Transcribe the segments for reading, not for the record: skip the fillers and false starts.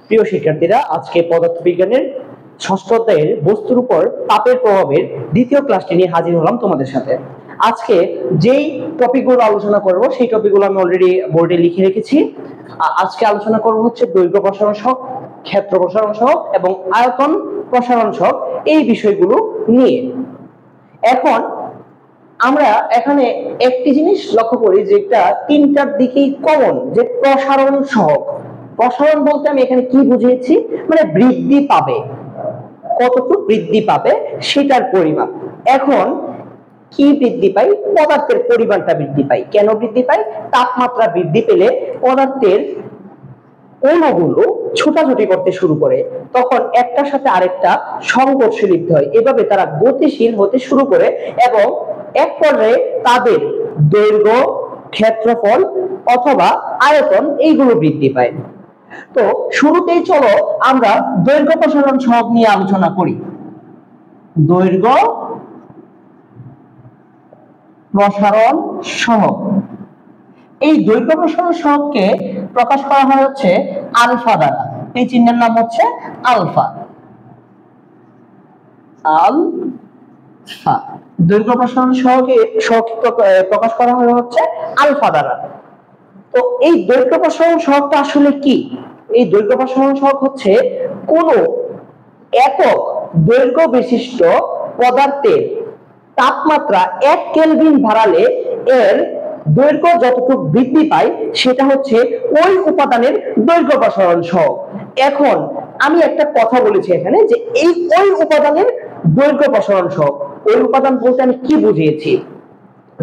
প্রিয় শিক্ষার্থীরা, আজকে পদার্থবিজ্ঞানের ষষ্ঠ অধ্যায়ের বস্তুর উপর তাপের প্রভাবের দ্বিতীয় ক্লাসটি নিয়ে হাজির হলাম তোমাদের সাথে। আজকে যেই টপিকগুলো আলোচনা করব সেই টপিকগুলো আমি অলরেডি বোর্ডে লিখে রেখেছি। আজকে আলোচনা করব হচ্ছে দৈর্ঘ্য প্রসারণ সহগ, ক্ষেত্র প্রসারণ সহগ এবং আয়তন প্রসারণ সহগ, এই বিষয়গুলো নিয়ে। এখন আমরা এখানে একটি জিনিস লক্ষ্য করি যে এটা তিনটার দিকেই কমন, যে প্রসারণ সহগ। প্রসারণ বলতে আমি এখানে কি বুঝিয়েছি, মানে বৃদ্ধি পাবে, কতটুকু বৃদ্ধি পাবে সেটার পরিমাপ। এখন কি বৃদ্ধি পাই? পদার্থের পরিমাণটা বৃদ্ধি পাই। কেন বৃদ্ধি পাই? তাপমাত্রা বৃদ্ধি পেলে পদার্থের অণুগুলো ছোটাছুটি করতে শুরু করে, তখন একটার সাথে আরেকটা সংঘর্ষে লিপ্ত হয়। এভাবে তারা গতিশীল হতে শুরু করে এবং এক পর্যায়ে তাদের দৈর্ঘ্য, ক্ষেত্রফল অথবা আয়তন এইগুলো বৃদ্ধি পায়। তো শুরুতেই চলো আমরা দৈর্ঘ্য প্রসারণ সহগ নিয়ে আলোচনা করি। দৈর্ঘ্য প্রসারণ সহগ, এই দৈর্ঘ্য প্রসারণ সহগকে প্রকাশ করা হয় হচ্ছে আলফা দ্বারা। এই চিহ্নের নাম হচ্ছে আলফা। আলফা দৈর্ঘ্য প্রসারণ সহগকে প্রকাশ করা হয় হচ্ছে আলফা দ্বারা। তো এই দৈর্ঘ্য প্রসারণ সহগটা আসলে কি? এই দৈর্ঘ্য প্রসারণ সহগ হচ্ছে কোন একক দৈর্ঘ্য বিশিষ্ট পদার্থের তাপমাত্রা 1 কেলভিন বাড়ালে এর দৈর্ঘ্য যতটুকু বৃদ্ধি পায় সেটা হচ্ছে ওই উপাদানের দৈর্ঘ্য প্রসারণ সহগ। এখন আমি একটা কথা বলেছি এখানে যে এই ওই উপাদানের দৈর্ঘ্য প্রসারণ সহগ। ওই উপাদান বলতে আমি কি বুঝিয়েছি?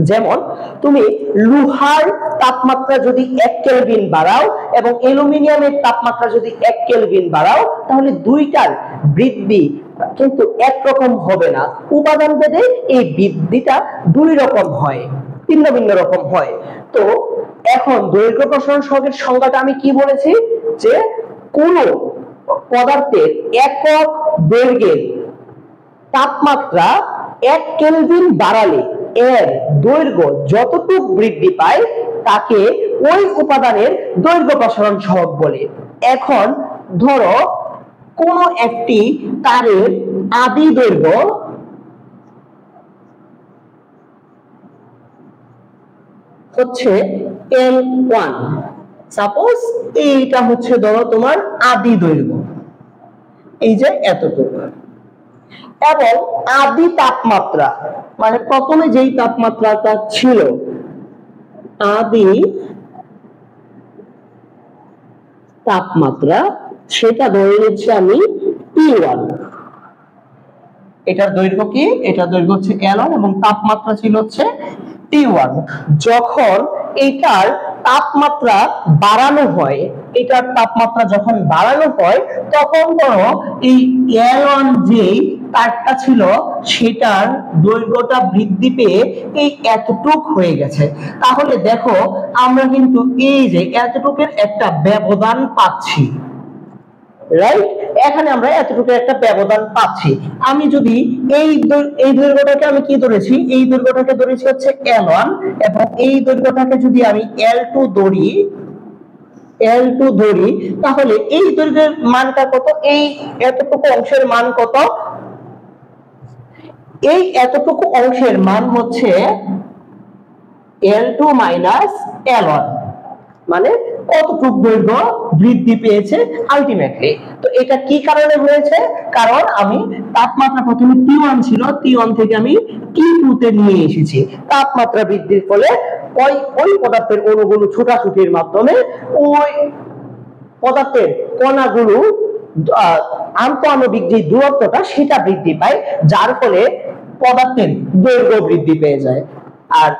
যেমন তুমি লোহার তাপমাত্রা যদি 1 কেলভিন বাড়াও এবং অ্যালুমিনিয়ামের তাপমাত্রা যদি 1 কেলভিন বাড়াও, তাহলে দুইটার বৃদ্ধি কিন্তু একরকম হবে না। উপাদান ভেদে এই বৃদ্ধিটা দুই রকম হয়, ভিন্ন ভিন্ন রকম হয়। তো এখন দৈর্ঘ্য প্রসারণ সহগের সংজ্ঞাটা আমি কি বলেছি, যে কোন পদার্থের একক দৈর্ঘ্যের তাপমাত্রা 1 কেলভিন বাড়ালে এর দৈর্ঘ্য যতটুকু বৃদ্ধি পায় তাকে ওই উপাদানের দৈর্ঘ্য প্রসারণ সহগ বলে। এখন ধরো কোন একটি তারের আদি দৈর্ঘ্য হচ্ছে L1, সাপোজ এইটা হচ্ছে ধরো তোমার আদি দৈর্ঘ্য, এই যে এতটুকু, এবং আদি তাপমাত্রা মানে প্রথমে যেই তাপমাত্রাটা ছিল, আদি তাপমাত্রা, সেটা ধরে নিচ্ছি আমি T1। এটার দৈর্ঘ্য কি? এটার দৈর্ঘ্য হচ্ছে L1 এবং তাপমাত্রা ছিল হচ্ছে T1। যখন এটার তাপমাত্রা বাড়ানো হয়, এটার তাপমাত্রা যখন বাড়ানো হয় তখন ধরো এই L1 যে তারটা ছিল সেটার দৈর্ঘ্যটা বৃদ্ধি পেয়ে এই এতটুক হয়ে গেছে। তাহলে দেখো আমরা কিন্তু এই যে এতটুকের একটা ব্যবধান পাচ্ছি, রাইট? এখানে আমরা এতটুকু একটা ব্যবধান পাচ্ছি। আমি যদি এই দৈর্ঘ্যটাকে আমি কি ধরেছি? এই দৈর্ঘ্যটাকে ধরেছি হচ্ছে L1 এবং এই দৈর্ঘ্যটাকে যদি আমি L2 ধরি, তাহলে এই দৈর্ঘ্যের মানটা কত? এই এতটুকু অংশের মান কত? এই এতটুকু অংশের মান হচ্ছে L2 মাইনাস L1, মানে কতটুকু দৈর্ঘ্য বৃদ্ধি পেয়েছে আলটিমেটলি। তো এটা কি কারণে হয়েছে? কারণ আমি তাপমাত্রা প্রথমে T1 ছিল, T1 থেকে আমি T2 তে নিয়ে এসেছি। তাপমাত্রা বৃদ্ধির ফলে ওই পদার্থের অণুগুলো ছোটাছুটির মাধ্যমে ওই পদার্থের কণাগুলো আন্তঃআণবিক যে দূরত্বটা সেটা বৃদ্ধি পায়, যার ফলে পদার্থের দৈর্ঘ্য বৃদ্ধি পেয়ে যায়। আর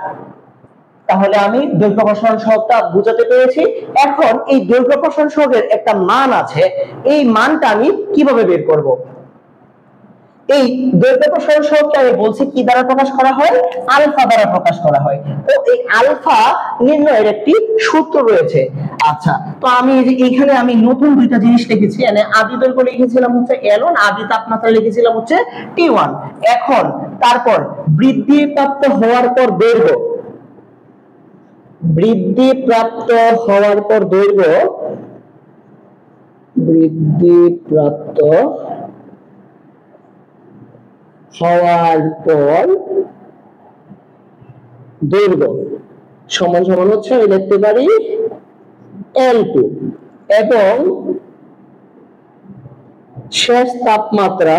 তাহলে আমি দৈর্ঘ্য প্রসারণ সহগটা বুঝাতে পেরেছি। এখন এই দৈর্ঘ্য প্রসারণ সহগের একটা মান আছে, এই মানটা আমি কিভাবে বের করব? এই দৈর্ঘ্য প্রসারণ সহগটা আমি বলছি কি দ্বারা প্রকাশ করা হয়? আলফা দ্বারা প্রকাশ করা হয়। তো এই আলফা নির্ণয়ের একটি সূত্র রয়েছে। আচ্ছা, তো আমি এখানে আমি নতুন দুইটা জিনিস লিখেছি। মানে আদি দৈর্ঘ্য লিখেছিলাম হচ্ছে L1, আদি তাপমাত্রা লিখেছিলাম হচ্ছে T1। এখন তারপর বৃদ্ধিপ্রাপ্ত হওয়ার পর দৈর্ঘ্য, বৃদ্ধিপ্রাপ্ত হওয়ার পর দৈর্ঘ্য বৃদ্ধিপ্রাপ্ত হওয়ার পর দৈর্ঘ্য সমান সমান হচ্ছে আমি লিখতে পারি L2 এবং শেষ তাপমাত্রা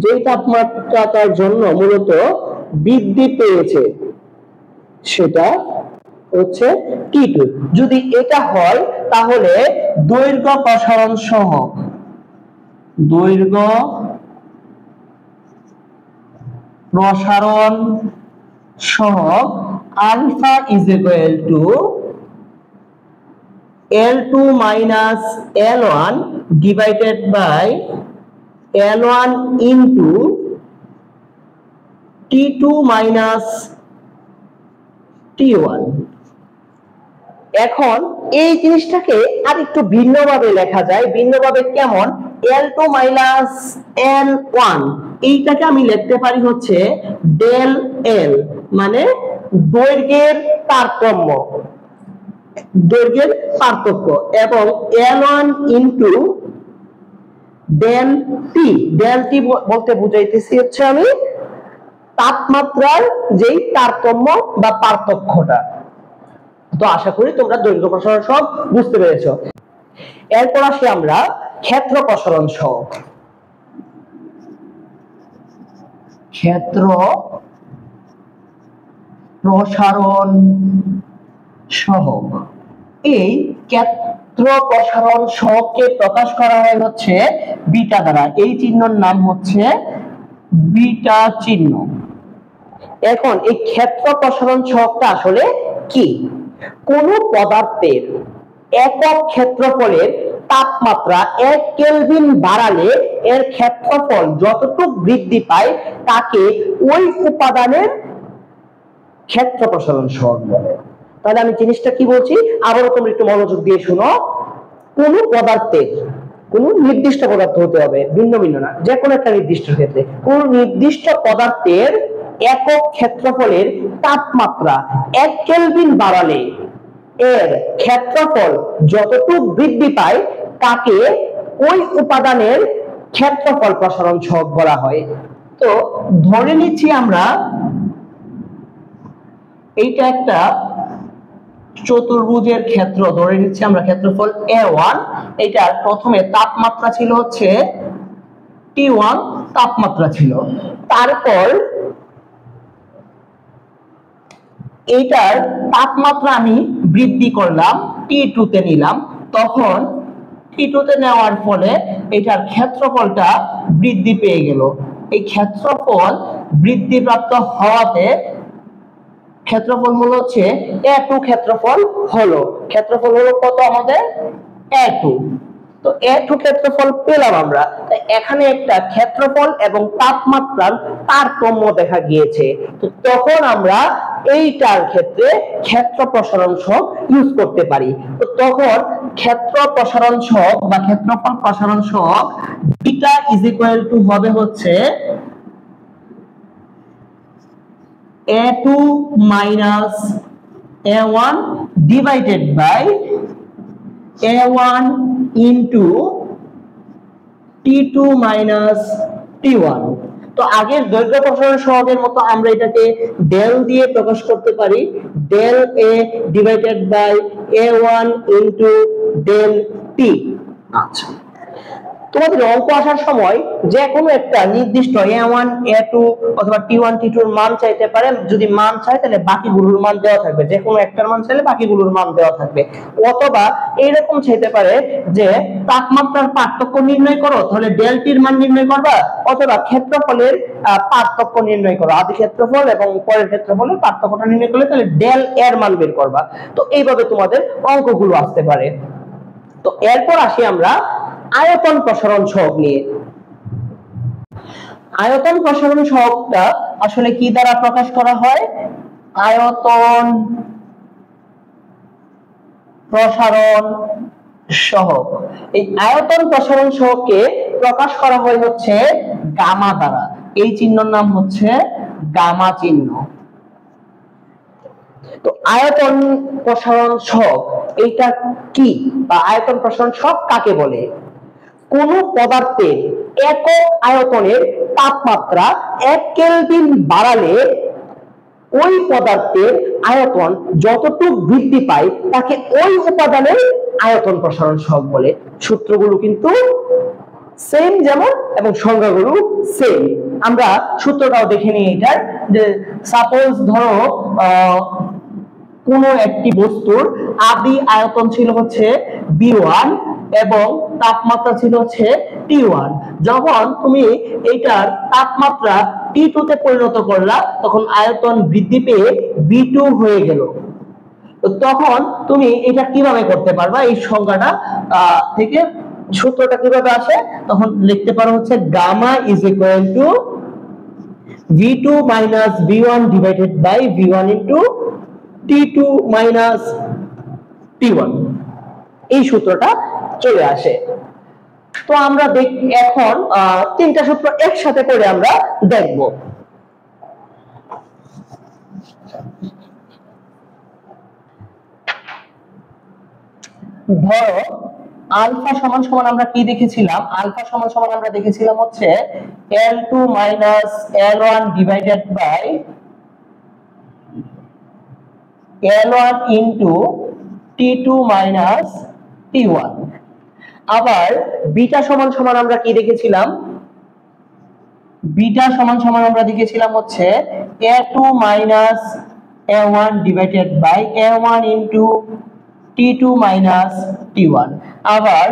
যে তাপমাত্রার জন্য মূলত বৃদ্ধি পেয়েছে সেটা হচ্ছে T2। যদি এটা হয় তাহলে দৈর্ঘ্য প্রসারণ সহগ alpha is equal to L2 minus L1 divided by L1 into T2 minus T1। এখন এই জিনিসটাকে আরেকটু ভিন্নভাবে লেখা যায়। ভিন্নভাবে কেমন? L2 minus L1 এইটাকে আমি লিখতে পারি হচ্ছে ডেল L, মানে দৈর্ঘ্যের তারতম্য, এবং L1 into del T. Del T বলতে বুঝাইতেছি হচ্ছে আমি তাপমাত্রার যেই তারতম্য বা পার্থক্যটা। তো আশা করি তোমরা দৈর্ঘ্য প্রসারণ সহগ বুঝতে পেরেছো। এরপর আসি আমরা ক্ষেত্র প্রসারণ সহগ। ক্ষেত্র প্রসারণ সহগ, এই ক্ষেত্র প্রসারণ সহগকে প্রকাশ করা হয় হচ্ছে বিটা দ্বারা। এই চিহ্নের নাম হচ্ছে বিটা চিহ্ন। এখন এই ক্ষেত্র প্রসারণ সহগটা আসলে কি? কোন পদার্থের একক ক্ষেত্রফলের তাপমাত্রা 1 কেলভিন বাড়ালে এর ক্ষেত্রফল যতটুকু বৃদ্ধি পায় তাকে ওই উপাদানের ক্ষেত্র প্রসারণ সহগ বলে। তাহলে আমি জিনিসটা কি বলছি আবারও তোমরা একটু মনোযোগ দিয়ে শুনো। কোন পদার্থের, কোন নির্দিষ্ট পদার্থ হতে হবে, ভিন্ন ভিন্ন না, যে কোনো একটা নির্দিষ্ট ক্ষেত্রে কোন নির্দিষ্ট পদার্থের একক ক্ষেত্রফলের তাপমাত্রা 1 কেলভিন বাড়ালে এর ক্ষেত্রফল যতটুকু বৃদ্ধি পায় তাকে ওই উপাদানের ক্ষেত্রফল প্রসারণ সহগ বলা হয়। তো ধরে নিচ্ছি আমরা এইটা একটা চতুর্ভুজের ক্ষেত্র, ধরে নিচ্ছি আমরা ক্ষেত্রফল A1। এটা প্রথমে তাপমাত্রা ছিল হচ্ছে T1 তাপমাত্রা ছিল, তারপর এইটার তাপমাত্রা আমি বৃদ্ধি করলাম, T2 তে নিলাম, তখন T2 তে নেওয়ার ফলে এটার ক্ষেত্রফলটা বৃদ্ধি পেয়ে গেল। এই ক্ষেত্রফল বৃদ্ধিপ্রাপ্ত হওয়াতে ক্ষেত্রফল হলো হচ্ছে A2 ক্ষেত্রফল হলো কত আমাদের? A2। তো A2 ক্ষেত্রফল পেলাম আমরা। তাই এখানে একটা ক্ষেত্রফল এবং তাপমাত্রার তারতম্য দেখা গিয়েছে। তো তখন আমরা এইটার ক্ষেত্রে ক্ষেত্র প্রসারণ সহগ ইউজ করতে পারি। তো তখন ক্ষেত্র প্রসারণ সহগ বা ক্ষেত্রফল প্রসারণ সহগ বিটা ইজ ইকুয়াল টু হবে হচ্ছে A2 minus A1 divided by A1 into T2 minus T1। তো আগের দৈর্ঘ্য প্রসারণ সহগের মতো আমরা এটাকে ডেল দিয়ে প্রকাশ করতে পারি, del A divided by A1 into del T। আচ্ছা, তোমাদের অঙ্ক আসার সময় যে কোনো একটা নির্দিষ্ট A1 A2 অথবা T1 T2 এর মান চাইতে পারে। যদি মান চাই তাহলে বাকিগুলোর মান দেওয়া থাকবে, যে কোনো একটার মান চাইলে বাকিগুলোর মান দেওয়া থাকবে। অথবা এইরকম চাইতে পারে যে তাপমাত্রার পার্থক্য নির্ণয় করো, তাহলে ডেল টির মান নির্ণয় করবা, অথবা ক্ষেত্রফলের পার্থক্য নির্ণয় করো, আদি ক্ষেত্রফল এবং পরের ক্ষেত্রফলের পার্থক্যটা নির্ণয় করলে তাহলে ডেল এর মান বের করবা। তো এইভাবে তোমাদের অঙ্কগুলো আসতে পারে। তো এরপর আসি আমরা আয়তন প্রসারণ সহগ নিয়ে। আয়তন প্রসারণ সহগটা আসলে কি দ্বারা প্রকাশ করা হয়? আয়তন প্রসারণ সহগ। এই আয়তন প্রসারণ সহগকে প্রকাশ করা হয় হচ্ছে গামা দ্বারা। এই চিহ্নের নাম হচ্ছে গামা চিহ্ন। তো আয়তন প্রসারণ সহগ এইটা কি বা আয়তন প্রসারণ সহগ কাকে বলে? কোন পদার্থের একক আয়তনের তাপমাত্রা 1 কেলভিন বাড়ালে ওই পদার্থের আয়তন যতটুকু বৃদ্ধি পায় তাকে ওই উপাদানের আয়তন প্রসারণ সহগ বলে। সূত্রগুলো কিন্তু সেম যেমন এবং সংজ্ঞাগুলো সেম। আমরা সূত্রটাও দেখে নিই এটার, যে সাপোজ ধরো কোন একটি বস্তুর আদি আয়তন ছিল হচ্ছে B1 এবং তাপমাত্রা ছিল হচ্ছে T1। যখন তুমি এটার তাপমাত্রা T2 তে পরিণত করলা তখন আয়তন বৃদ্ধি পেয়ে B2 হয়ে গেল। তো তখন তুমি এটা কিভাবে করতে পারবা? এই সংজ্ঞাটা থেকে সূত্রটা কিভাবে আসে তখন লিখতে পারো হচ্ছে gamma is equal to V2 minus V1 divided by V1 into T2 minus T1। এই সূত্রটা চলে আসে। তো আমরা এখন তিনটা সূত্র একসাথে করে আমরা দেখব। ধরো আলফা সমান সমান আমরা কি দেখেছিলাম? আলফা সমান সমান আমরা দেখেছিলাম হচ্ছে L2 minus L1 divided by L1 into T2 minus T1। আবার বিটা সমান সমান আমরা কি দেখেছিলাম? বিটা সমান সমান আমরা দেখেছিলাম হচ্ছে A2 minus A1 divided by A1 into T2 minus T1। আবার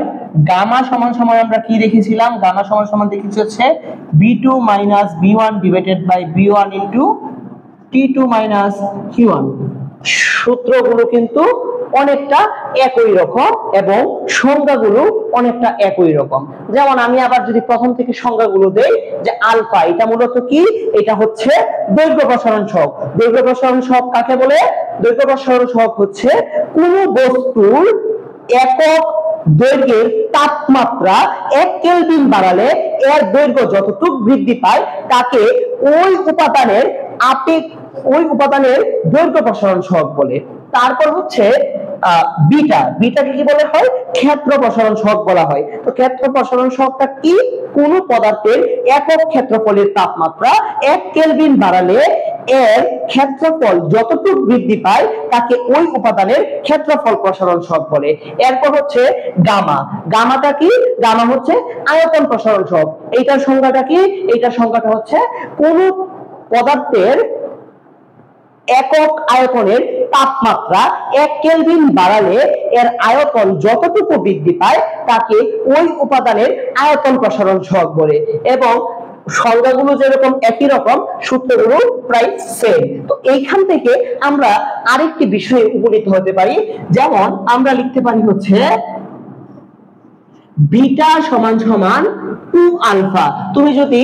গামা সমান সমান আমরা কি দেখেছিলাম? গামা সমান সমান দেখেছি হচ্ছে B2 minus B1 divided by B1 into T2 minus T1। সূত্রগুলো কিন্তু অনেকটা একই রকম এবং সংজ্ঞাগুলো অনেকটা একই রকম। যেমন আমি আবার যদি প্রথম থেকে সংজ্ঞাগুলো দেই, যে আলফা এটা মূলত কি? এটা হচ্ছে দৈর্ঘ্য প্রসারণ সহগ। দৈর্ঘ্য প্রসারণ সহগ কাকে বলে? দৈর্ঘ্য প্রসারণ সহগ হচ্ছে কোন বস্তুর একক দৈর্ঘ্যের তাপমাত্রা 1 কেলভিন বাড়ালে এর দৈর্ঘ্য যতটুকু বৃদ্ধি পায় তাকে ওই উপাদানের দৈর্ঘ্য প্রসারণ সহগ বলে। তারপর হচ্ছে বিটা। বিটাকে কি বলা হয়? ক্ষেত্র প্রসারণ সহগ বলা হয়। তো ক্ষেত্র প্রসারণ সহগটা কি? কোন পদার্থের একক ক্ষেত্রফলের তাপমাত্রা 1 কেলভিন বাড়ালে এর ক্ষেত্রফল যতটুকু বৃদ্ধি পায় তাকে ওই উপাদানের ক্ষেত্রফল প্রসারণ সহগ বলে। এরপর হচ্ছে গামা। গামাটা কি? গামা হচ্ছে আয়তন প্রসারণ সহগ। এইটার সংজ্ঞাটা কি? এইটার সংজ্ঞাটা হচ্ছে কোন পদার্থের একক আয়তনের তাপমাত্রা 1 কেলভিন বাড়ালে এর আয়তন যতটুকু বৃদ্ধি পায় তাকে ওই উপাদানের আয়তন প্রসারণ সহগ বলে। এবং সংজ্ঞাগুলো যেরকম একই রকম, সূত্রগুলো প্রায় সেম। তো এইখান থেকে আমরা আরেকটি বিষয়ে উপনীত হতে পারি। যেমন আমরা লিখতে পারি হচ্ছে বিটা সমান সমান 2 আলফা। তুমি যদি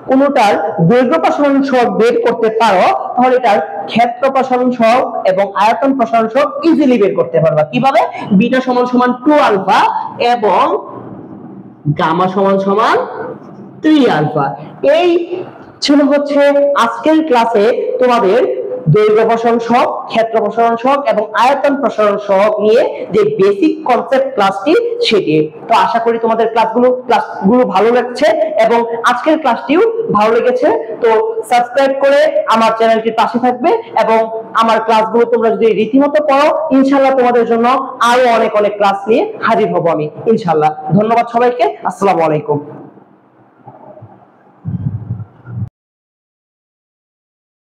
কোনটার দৈর্ঘ্য প্রসারণ সহগ বের করতে পারো তাহলে এটার ক্ষেত্র প্রসারণ সহগ এবং আয়তন প্রসারণ সহগ ইজিলি বের করতে পারবা। কিভাবে? বিটা সমান সমান 2 আলফা এবং গামা সমান সমান 3 আলফা। এই ছিল হচ্ছে আজকের ক্লাসে তোমাদের দৈর্ঘ্য প্রসারণ সহগ, ক্ষেত্র প্রসারণ সহগ এবং আয়তন প্রসারণ সহগ নিয়ে যে বেসিক কনসেপ্ট ক্লাসটি সেটি। তো আশা করি তোমাদের ক্লাসগুলো ভালো লাগছে এবং আজকের ক্লাসটিও ভালো লেগেছে। তো সাবস্ক্রাইব করে আমার চ্যানেলটির পাশে থাকবে এবং আমার ক্লাসগুলো তোমরা যদি রীতিমতো পড়ো ইনশাআল্লাহ তোমাদের জন্য আরো অনেক অনেক ক্লাস নিয়ে হাজির হব আমি ইনশাআল্লাহ। ধন্যবাদ সবাইকে। আসসালামু আলাইকুম।